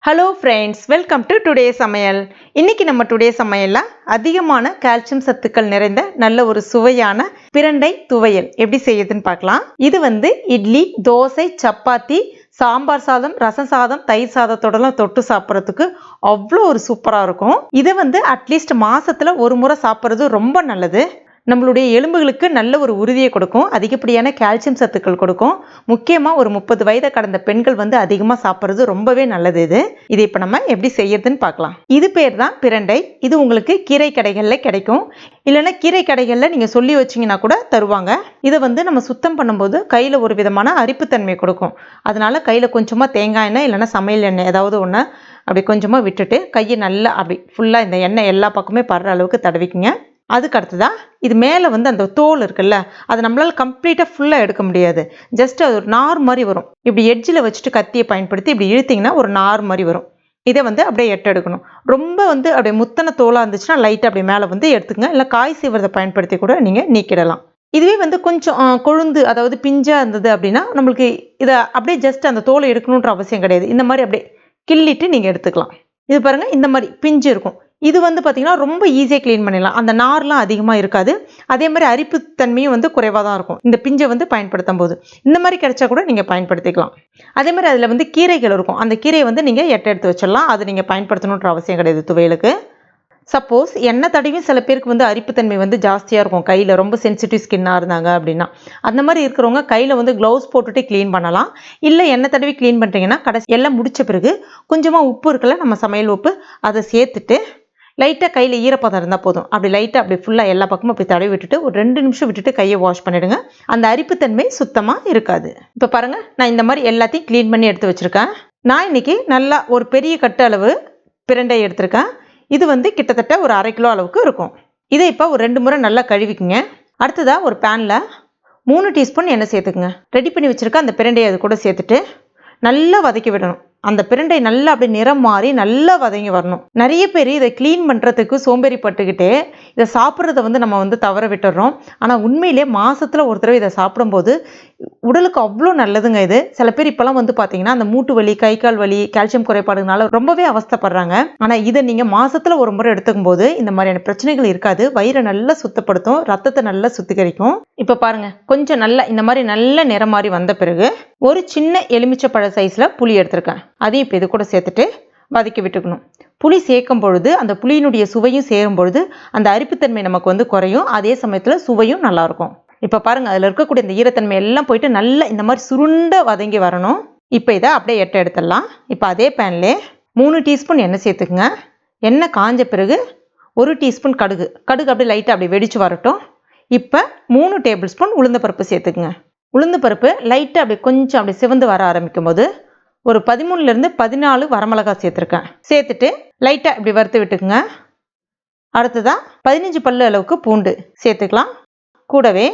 Hello friends, welcome to today சமையல். இன்னைக்கு நம்ம டுடே சமையல்ல அதிகமான கால்சியம் சத்துக்கள் நிறைந்த நல்ல ஒரு சுவையான பிரண்டை துவையல் எப்படி செய்யுதுன்னு பார்க்கலாம். இது இட்லி, தோசை, சப்பாத்தி, சாம்பார் சாதம், ரசம் சாதம், தயிர் சாதத்தோடலாம் தொட்டு சாப்பிட்றதுக்கு அவ்வளோ ஒரு சூப்பராக இருக்கும். இதை அட்லீஸ்ட் மாசத்துல ஒரு முறை சாப்பிட்றது ரொம்ப நல்லது. நம்மளுடைய எலும்புகளுக்கு நல்ல ஒரு உறுதியை கொடுக்கும், அதிகப்படியான கால்சியம் சத்துக்கள் கொடுக்கும். முக்கியமாக ஒரு 30 வயதை கடந்த பெண்கள் அதிகமாக சாப்பிட்றது ரொம்பவே நல்லது. இதை இப்போ நம்ம எப்படி செய்யறதுன்னு பார்க்கலாம். இது பேர் தான் பிரண்டை. இது உங்களுக்கு கீரை கடைகளில் கிடைக்கும், இல்லைன்னா கீரை கடைகளில் நீங்கள் சொல்லி வச்சிங்கன்னா கூட தருவாங்க. இதை நம்ம சுத்தம் பண்ணும்போது கையில் ஒரு விதமான அரிப்புத்தன்மை கொடுக்கும். அதனால கையில் கொஞ்சமாக தேங்காய் எண்ணெய் இல்லைன்னா சமையல் எண்ணெய் ஏதாவது ஒன்று அப்படி கொஞ்சமாக விட்டுட்டு கையை நல்லா அப்படி ஃபுல்லாக இந்த எண்ணெய் எல்லா பக்கமே படுற அளவுக்கு தடவிக்குங்க. அதுக்கு அடுத்ததான் இது மேலே அந்த தோல் இருக்குல்ல, அதை நம்மளால் கம்ப்ளீட்டாக ஃபுல்லாக எடுக்க முடியாது. ஜஸ்ட் அது ஒரு நார் மாதிரி வரும். இப்படி எட்ஜில் வச்சுட்டு கத்தியை பயன்படுத்தி இப்படி இழுத்திங்கன்னா ஒரு நார் மாதிரி வரும். இதை அப்படியே எடுக்கணும். ரொம்ப அப்படியே முத்தன தோலாக இருந்துச்சுன்னா லைட்டாக அப்படி மேலே எடுத்துக்கங்க. இல்லை காய் சீவரத்தை பயன்படுத்தி கூட நீங்கள் நீக்கிடலாம். இதுவே கொஞ்சம் கொழுந்து, அதாவது பிஞ்சாக இருந்தது அப்படின்னா நம்மளுக்கு இதை அப்படியே ஜஸ்ட் அந்த தோலை எடுக்கணுன்ற அவசியம் கிடையாது. இந்த மாதிரி அப்படியே கிள்ளிட்டு நீங்கள் எடுத்துக்கலாம். இது பாருங்கள், இந்த மாதிரி பிஞ்சு இருக்கும். இது பார்த்தீங்கன்னா ரொம்ப ஈஸியாக க்ளீன் பண்ணிடலாம். அந்த நார்லாம் அதிகமாக இருக்காது. அதே மாதிரி அரிப்புத்தன்மையும் குறைவாக தான் இருக்கும் இந்த பிஞ்சை பயன்படுத்தும் போது. இந்த மாதிரி கிடைச்சா கூட நீங்கள் பயன்படுத்திக்கலாம். அதே மாதிரி அதில் கீரைகள் இருக்கும். அந்த கீரையை நீங்கள் எடுத்து வச்சிடலாம். அது நீங்கள் பயன்படுத்தணுன்ற அவசியம் கிடையாது துவையலுக்கு. சப்போஸ் எண்ணெய் தடவி சில பேருக்கு அரிப்புத்தன்மை ஜாஸ்தியாக இருக்கும், கையில் ரொம்ப சென்சிட்டிவ் ஸ்கின்னாக இருந்தாங்க அப்படின்னா. அந்த மாதிரி இருக்கிறவங்க கையில் க்ளவுஸ் போட்டுட்டு க்ளீன் பண்ணலாம். இல்லை எண்ணெய் தடவி க்ளீன் பண்ணுறீங்கன்னா கடைசி எல்லாம் முடித்த பிறகு கொஞ்சமாக உப்பு இருக்குல்ல, நம்ம சமையல் உப்பு, அதை சேர்த்துட்டு லைட்டாக கையில் ஈரப்பதம் இருந்தால் போதும். அப்படி லைட்டாக அப்படி ஃபுல்லாக எல்லா பக்கமும் அப்படி தடவி விட்டுட்டு ஒரு 2 நிமிஷம் விட்டுட்டு கையை வாஷ் பண்ணிவிடுங்க. அந்த அரிப்புத்தன்மை சுத்தமாக இருக்காது. இப்போ பாருங்கள், நான் இந்த மாதிரி எல்லாத்தையும் க்ளீன் பண்ணி எடுத்து வச்சுருக்கேன். நான் இன்றைக்கி நல்லா ஒரு பெரிய கட்டு அளவு பிரண்டை எடுத்திருக்கேன். இது கிட்டத்தட்ட ஒரு 1/2 கிலோ அளவுக்கு இருக்கும். இதை இப்போ ஒரு 2 முறை நல்லா கழுவிக்குங்க. அடுத்ததாக ஒரு பேனில் 3 டீஸ்பூன் எண்ணெய் சேர்த்துக்குங்க. ரெடி பண்ணி வச்சுருக்க அந்த பிரண்டையை அது கூட சேர்த்துட்டு நல்லா வதக்கி விடணும். அந்த பிரண்டை நல்லா அப்படி நிறம் மாறி நல்லா வதங்கி வரணும். நிறைய பேர் இதை க்ளீன் பண்ணுறதுக்கு சோம்பேறிப்பட்டுக்கிட்டே இதை சாப்பிட்றத நம்ம தவற விட்டுடுறோம். ஆனால் உண்மையிலே மாதத்தில் ஒரு தடவை இதை சாப்பிடும்போது உடலுக்கு அவ்வளோ நல்லதுங்க. இது சில பேர் இப்போலாம் பார்த்தீங்கன்னா அந்த மூட்டு வலி, கை கால் வலி, கால்சியம் குறைபாடுனால ரொம்பவே அவஸ்தைப்படுறாங்க. ஆனால் இதை நீங்கள் மாதத்தில் ஒரு முறை எடுத்துக்கும் போது இந்த மாதிரியான பிரச்சனைகள் இருக்காது. வயிறை நல்லா சுத்தப்படுத்தும், ரத்தத்தை நல்லா சுத்திகரிக்கும். இப்போ பாருங்கள், கொஞ்சம் நல்லா இந்த மாதிரி நல்ல நிறம் மாறி வந்த பிறகு ஒரு சின்ன எலுமிச்சப்பழ சைஸில் புளி எடுத்திருக்கேன். அதையும் இப்போ இது கூட சேர்த்துட்டு வதக்கி விட்டுக்கணும். புளி சேர்க்கும் பொழுது அந்த புளியினுடைய சுவையும் சேரும் பொழுது அந்த அரிப்புத்தன்மை நமக்கு குறையும். அதே சமயத்தில் சுவையும் நல்லாயிருக்கும். இப்போ பாருங்கள், அதில் இருக்கக்கூடிய இந்த ஈரத்தன்மை எல்லாம் போயிட்டு நல்லா இந்த மாதிரி சுருண்ட வதங்கி வரணும். இப்போ இதை அப்படியே எடுத்துடலாம். இப்போ அதே பேன்லே 3 டீஸ்பூன் எண்ணெய் சேர்த்துக்குங்க. எண்ணெய் காஞ்ச பிறகு 1 டீஸ்பூன் கடுகு அப்படியே லைட்டாக அப்படி வெடிச்சு வரட்டும். இப்போ 3 டேபிள் ஸ்பூன் உளுந்தப்பருப்பு சேர்த்துக்குங்க. உளுந்தப்பருப்பு லைட்டாக அப்படி கொஞ்சம் அப்படி சிவந்து வர ஆரம்பிக்கும் போது ஒரு 13லேருந்து 14 வரமிளகாய் சேர்த்துருக்கேன். சேர்த்துட்டு லைட்டாக இப்படி வறுத்து விட்டுக்குங்க. அடுத்ததாக 15 பல்லு அளவுக்கு பூண்டு சேர்த்துக்கலாம். கூடவே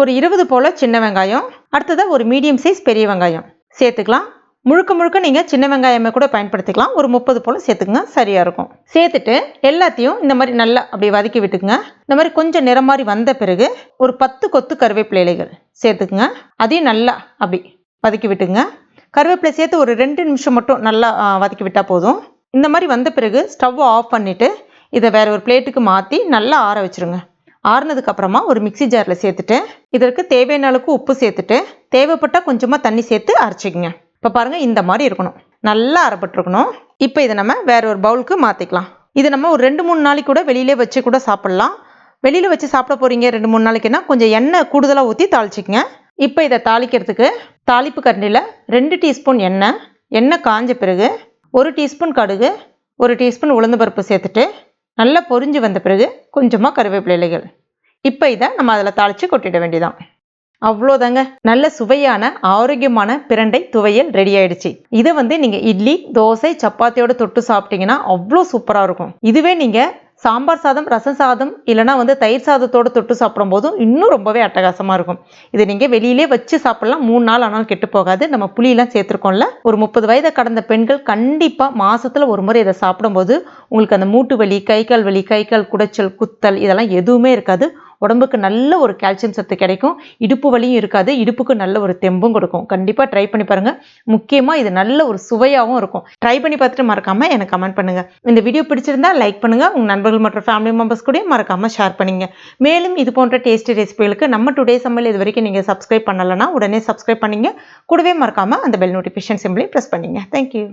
ஒரு 20 போல் சின்ன வெங்காயம், அடுத்ததாக ஒரு மீடியம் சைஸ் பெரிய வெங்காயம் சேர்த்துக்கலாம். முழுக்க நீங்கள் சின்ன வெங்காயமே கூட பயன்படுத்திக்கலாம். ஒரு 30 போல் சேர்த்துக்குங்க, சரியாக இருக்கும். சேர்த்துட்டு எல்லாத்தையும் இந்த மாதிரி நல்லா அப்படி வதக்கி விட்டுக்குங்க. இந்த மாதிரி கொஞ்சம் நிறம் மாதிரி வந்த பிறகு ஒரு 10 கொத்து கருவேப்பிலை இலைகள் சேர்த்துக்குங்க. அதையும் நல்லா அப்படி வதக்கி விட்டுங்க. கருவேப்பிலை சேர்த்து ஒரு 2 நிமிஷம் மட்டும் நல்லா வதக்கி விட்டால் போதும். இந்த மாதிரி வந்த பிறகு ஸ்டவ் ஆஃப் பண்ணிவிட்டு இதை வேறு ஒரு பிளேட்டுக்கு மாற்றி நல்லா ஆற வச்சுருங்க. ஆறுனதுக்கு அப்புறமா ஒரு மிக்சி ஜாரில் சேர்த்துட்டு இதற்கு தேவையான அளவுக்கு உப்பு சேர்த்துட்டு தேவைப்பட்டால் கொஞ்சமாக தண்ணி சேர்த்து அரைச்சிக்கங்க. இப்போ பாருங்கள், இந்த மாதிரி இருக்கணும், நல்லா அரைப்பட்டுருக்கணும். இப்போ இதை நம்ம வேற ஒரு பவுலுக்கு மாற்றிக்கலாம். இதை நம்ம ஒரு 2-3 நாளைக்கு கூட வெளியிலே வச்சு கூட சாப்பிட்லாம். வெளியில் வச்சு சாப்பிட போகிறீங்க 2-3 நாளைக்குன்னா கொஞ்சம் எண்ணெய் கூடுதலாக ஊற்றி தாளிச்சிக்கங்க. இப்போ இதை தாளிக்கிறதுக்கு தாளிப்பு கரண்டியில் 2 டீஸ்பூன் எண்ணெய் காஞ்ச பிறகு 1 டீஸ்பூன் கடுகு, 1 டீஸ்பூன் உளுந்தம்பருப்பு சேர்த்துட்டு நல்லா பொரிஞ்சு வந்த பிறகு கொஞ்சமாக கருவேப்பிலை இலைகள். இப்போ இதை நம்ம அதில் தாளித்து கொட்டிட வேண்டியதான். அவ்வளோதாங்க, நல்ல சுவையான ஆரோக்கியமான பிரண்டை துவையல் ரெடி ஆயிடுச்சு. இதை நீங்கள் இட்லி, தோசை, சப்பாத்தியோட தொட்டு சாப்பிட்டீங்கன்னா அவ்வளோ சூப்பராக இருக்கும். இதுவே நீங்கள் சாம்பார் சாதம், ரசம் சாதம் இல்லைனா தயிர் சாதத்தோடு தொட்டு சாப்பிடும் போதும் இன்னும் ரொம்பவே அட்டகாசமாக இருக்கும். இதை நீங்கள் வெளியிலே வச்சு சாப்பிட்லாம். 3 நாள் ஆனாலும் கெட்டு போகாது. நம்ம புளியெல்லாம் சேர்த்துருக்கோம்ல. ஒரு 30 வயதை கடந்த பெண்கள் கண்டிப்பாக மாதத்தில் ஒரு முறை இதை சாப்பிடும்போது உங்களுக்கு அந்த மூட்டு வலி, கை கால் வலி, கை கால் குடைச்சல், குத்தல் இதெல்லாம் எதுவுமே இருக்காது. உடம்புக்கு நல்ல ஒரு கால்சியம் சத்து கிடைக்கும். இடுப்பு வலியும் இருக்காது, இடுப்புக்கு நல்ல ஒரு தெம்பும் கொடுக்கும். கண்டிப்பாக ட்ரை பண்ணி பாருங்கள். முக்கியமாக இது நல்ல ஒரு சுவையாகவும் இருக்கும். ட்ரை பண்ணி பார்த்துட்டு மறக்காமல் எனக்கு கமெண்ட் பண்ணுங்கள். இந்த வீடியோ பிடிச்சிருந்தா லைக் பண்ணுங்கள். உங்கள் நண்பர்கள் மற்றும் ஃபேமிலி மெம்பர்ஸ் கூட மறக்காமல் ஷேர் பண்ணுங்க. மேலும் இது போன்ற டேஸ்டி ரெசிபிகளுக்கு நம்ம டுடே சமையல் இது வரைக்கும் நீங்கள் சப்ஸ்கிரைப் பண்ணலைன்னா உடனே சப்ஸ்கிரைப் பண்ணிங்க. கூடவே மறக்காமல் அந்த பெல் நோட்டிஃபிகேஷன் சிம்பிளையும் ப்ரெஸ் பண்ணிங்க. தேங்க்யூ.